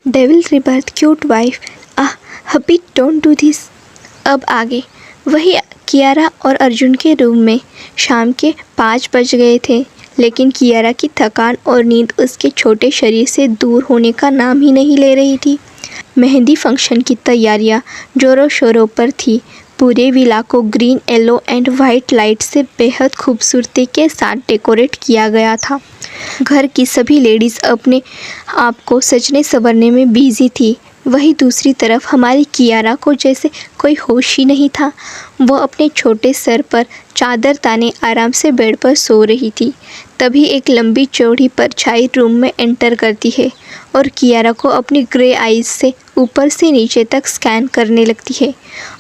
Devil rebirth cute wife. Ah hubby don't do this. अब आगे वही कियारा और अर्जुन के रूम में। शाम के 5 बज गए थे, लेकिन कियारा की थकान और नींद उसके छोटे शरीर से दूर होने का नाम ही नहीं ले रही थी। मेहंदी फंक्शन की तैयारियां जोरों शोरों पर थी। पूरे विला को green, yellow and white light से बेहद खूबसूरती के साथ डेकोरेट किया गया था। घर की सभी लेडीज़ अपने आप को सजने संवरने में बिजी थी। वहीं दूसरी तरफ हमारी कियारा को जैसे कोई होश ही नहीं था। वो अपने छोटे सर पर चादर ताने आराम से बेड पर सो रही थी। तभी एक लंबी चौड़ी परछाई रूम में एंटर करती है और कियारा को अपनी ग्रे आईज से ऊपर से नीचे तक स्कैन करने लगती है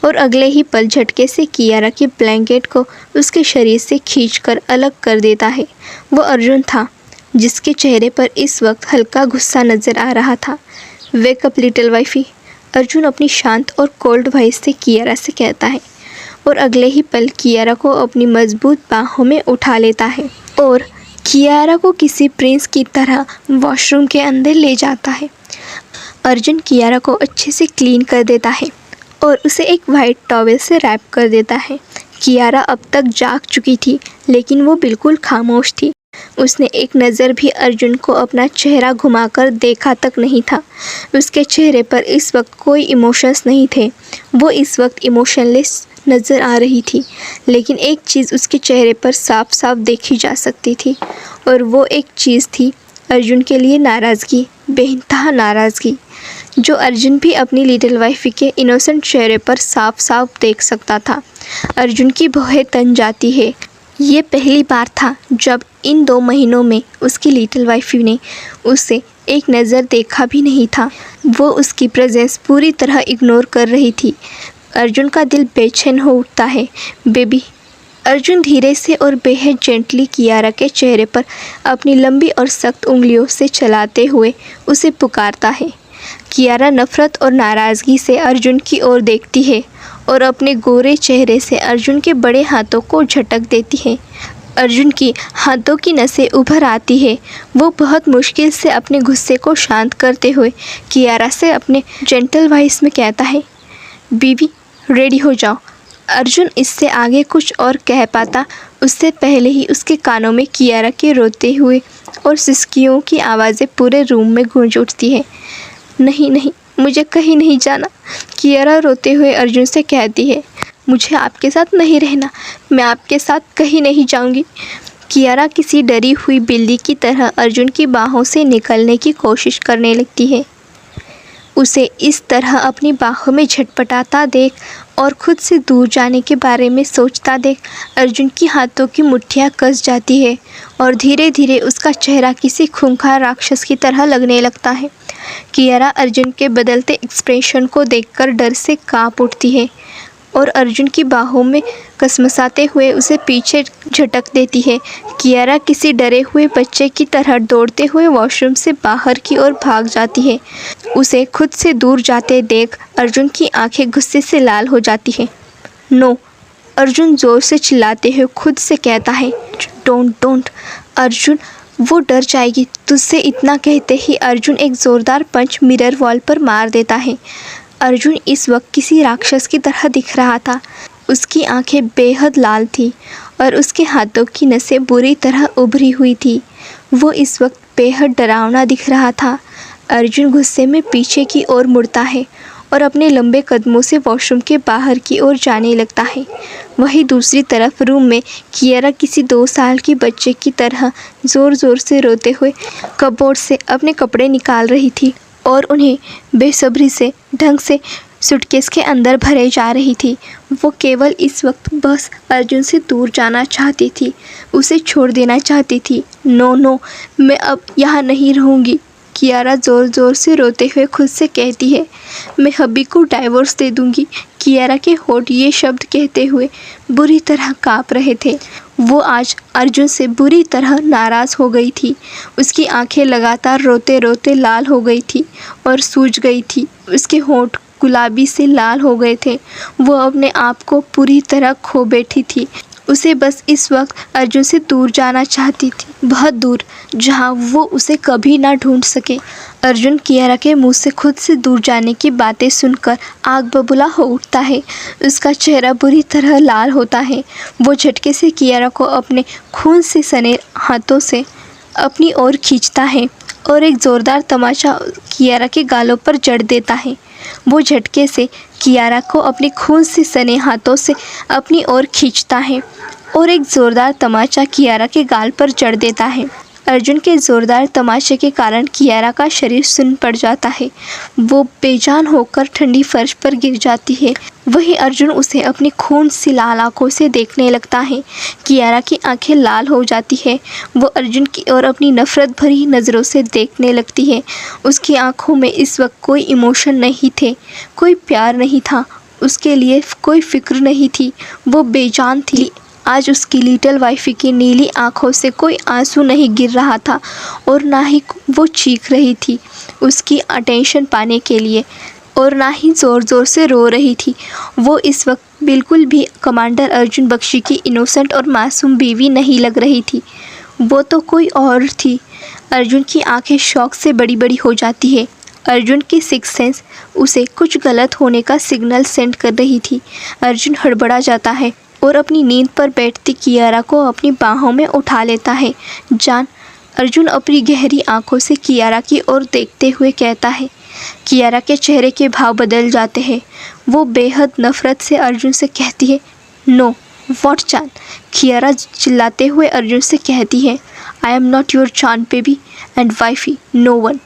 और अगले ही पल झटके से कियारा की ब्लैंकेट को उसके शरीर से खींचकर अलग कर देता है। वो अर्जुन था, जिसके चेहरे पर इस वक्त हल्का गुस्सा नज़र आ रहा था। वेकअप लिटिल वाइफी, अर्जुन अपनी शांत और कोल्ड वॉइस से कियारा से कहता है और अगले ही पल कियारा को अपनी मजबूत बाहों में उठा लेता है और कियारा को किसी प्रिंस की तरह वॉशरूम के अंदर ले जाता है। अर्जुन कियारा को अच्छे से क्लीन कर देता है और उसे एक वाइट टॉवेल से रैप कर देता है। कियारा अब तक जाग चुकी थी, लेकिन वो बिल्कुल खामोश थी। उसने एक नज़र भी अर्जुन को अपना चेहरा घुमाकर देखा तक नहीं था। उसके चेहरे पर इस वक्त कोई इमोशंस नहीं थे। वो इस वक्त इमोशनलेस नज़र आ रही थी, लेकिन एक चीज़ उसके चेहरे पर साफ साफ देखी जा सकती थी और वो एक चीज़ थी अर्जुन के लिए नाराज़गी, बेइंतहा नाराज़गी, जो अर्जुन भी अपनी लिटिल वाइफ के इनोसेंट चेहरे पर साफ साफ देख सकता था। अर्जुन की भौहें तन जाती है। ये पहली बार था जब इन 2 महीनों में उसकी लिटिल वाइफ ने उसे एक नज़र देखा भी नहीं था। वो उसकी प्रेजेंस पूरी तरह इग्नोर कर रही थी। अर्जुन का दिल बेचैन हो उठता है। बेबी, अर्जुन धीरे से और बेहद जेंटली कियारा के चेहरे पर अपनी लंबी और सख्त उंगलियों से चलाते हुए उसे पुकारता है। कियारा नफ़रत और नाराज़गी से अर्जुन की ओर देखती है और अपने गोरे चेहरे से अर्जुन के बड़े हाथों को झटक देती है। अर्जुन की हाथों की नसें उभर आती है। वो बहुत मुश्किल से अपने गुस्से को शांत करते हुए कियारा से अपने जेंटल वॉइस में कहता है, बीवी रेडी हो जाओ। अर्जुन इससे आगे कुछ और कह पाता उससे पहले ही उसके कानों में कियारा के रोते हुए और सिसकियों की आवाज़ें पूरे रूम में गूंज उठती है। नहीं नहीं, मुझे कहीं नहीं जाना। कियारा रोते हुए अर्जुन से कहती है, मुझे आपके साथ नहीं रहना, मैं आपके साथ कहीं नहीं जाऊंगी। कियारा किसी डरी हुई बिल्ली की तरह अर्जुन की बाहों से निकलने की कोशिश करने लगती है। उसे इस तरह अपनी बाहों में झटपटाता देख और खुद से दूर जाने के बारे में सोचता देख अर्जुन की हाथों की मुट्ठियाँ कस जाती है और धीरे धीरे उसका चेहरा किसी खूंखार राक्षस की तरह लगने लगता है। कियारा अर्जुन के बदलते एक्सप्रेशन को देखकर डर से कांप उठती है और अर्जुन की बाहों में कसमसाते हुए उसे पीछे झटक देती है। कियारा किसी डरे हुए बच्चे की तरह दौड़ते हुए वॉशरूम से बाहर की ओर भाग जाती है। उसे खुद से दूर जाते देख अर्जुन की आंखें गुस्से से लाल हो जाती हैं। नो, अर्जुन ज़ोर से चिल्लाते हुए खुद से कहता है, डोंट। अर्जुन, वो डर जाएगी तुझसे। इतना कहते ही अर्जुन एक ज़ोरदार पंच मिरर वॉल पर मार देता है। अर्जुन इस वक्त किसी राक्षस की तरह दिख रहा था। उसकी आंखें बेहद लाल थी और उसके हाथों की नसें बुरी तरह उभरी हुई थी। वो इस वक्त बेहद डरावना दिख रहा था। अर्जुन गुस्से में पीछे की ओर मुड़ता है और अपने लंबे कदमों से वॉशरूम के बाहर की ओर जाने लगता है। वहीं दूसरी तरफ रूम में कियारा किसी 2 साल की बच्चे की तरह ज़ोर ज़ोर से रोते हुए कपबोर्ड से अपने कपड़े निकाल रही थी और उन्हें बेसब्री से ढंग से सूटकेस के अंदर भरे जा रही थी। वो केवल इस वक्त बस अर्जुन से दूर जाना चाहती थी, उसे छोड़ देना चाहती थी। नो, मैं अब यहाँ नहीं रहूँगी। कियारा ज़ोर ज़ोर से रोते हुए खुद से कहती है, मैं हबी को डाइवोर्स दे दूँगी। कियारा के होठ ये शब्द कहते हुए बुरी तरह काँप रहे थे। वो आज अर्जुन से बुरी तरह नाराज़ हो गई थी। उसकी आंखें लगातार रोते रोते लाल हो गई थी और सूज गई थी। उसके होंठ गुलाबी से लाल हो गए थे। वो अपने आप को पूरी तरह खो बैठी थी उसे बस इस वक्त अर्जुन से दूर जाना चाहती थी, बहुत दूर, जहाँ वो उसे कभी ना ढूंढ सके। अर्जुन कियारा के मुंह से खुद से दूर जाने की बातें सुनकर आग बबूला हो उठता है। उसका चेहरा बुरी तरह लाल होता है। वो झटके से कियारा को अपने खून से सने हाथों से अपनी ओर खींचता है और एक ज़ोरदार तमाचा कियारा के गालों पर जड़ देता है। वो झटके से कियारा को अपने खून से सने हाथों से अपनी ओर खींचता है और एक ज़ोरदार तमाचा कियारा के गाल पर जड़ देता है। अर्जुन के ज़ोरदार तमाचे के कारण कियारा का शरीर सुन्न पड़ जाता है। वो बेजान होकर ठंडी फर्श पर गिर जाती है। वही अर्जुन उसे अपनी खून सी लाल आँखों से देखने लगता है। कियारा की आंखें लाल हो जाती है। वो अर्जुन की ओर अपनी नफ़रत भरी नज़रों से देखने लगती है। उसकी आंखों में इस वक्त कोई इमोशन नहीं थे, कोई प्यार नहीं था, उसके लिए कोई फ़िक्र नहीं थी। वो बेजान थी। आज उसकी लिटिल वाइफी की नीली आंखों से कोई आंसू नहीं गिर रहा था और ना ही वो चीख रही थी उसकी अटेंशन पाने के लिए, और ना ही ज़ोर ज़ोर से रो रही थी। वो इस वक्त बिल्कुल भी कमांडर अर्जुन बख्शी की इनोसेंट और मासूम बीवी नहीं लग रही थी। वो तो कोई और थी। अर्जुन की आंखें शौक से बड़ी बड़ी हो जाती है। अर्जुन की सिक्स सेंस उसे कुछ गलत होने का सिग्नल सेंड कर रही थी। अर्जुन हड़बड़ा जाता है और अपनी नींद पर बैठती कियारा को अपनी बाहों में उठा लेता है। जान, अर्जुन अपनी गहरी आंखों से कियारा की ओर देखते हुए कहता है। कियारा के चेहरे के भाव बदल जाते हैं। वो बेहद नफ़रत से अर्जुन से कहती है, नो, व्हाट चान। कियारा चिल्लाते हुए अर्जुन से कहती है, आई एम नॉट योर चान baby and wifey, no one.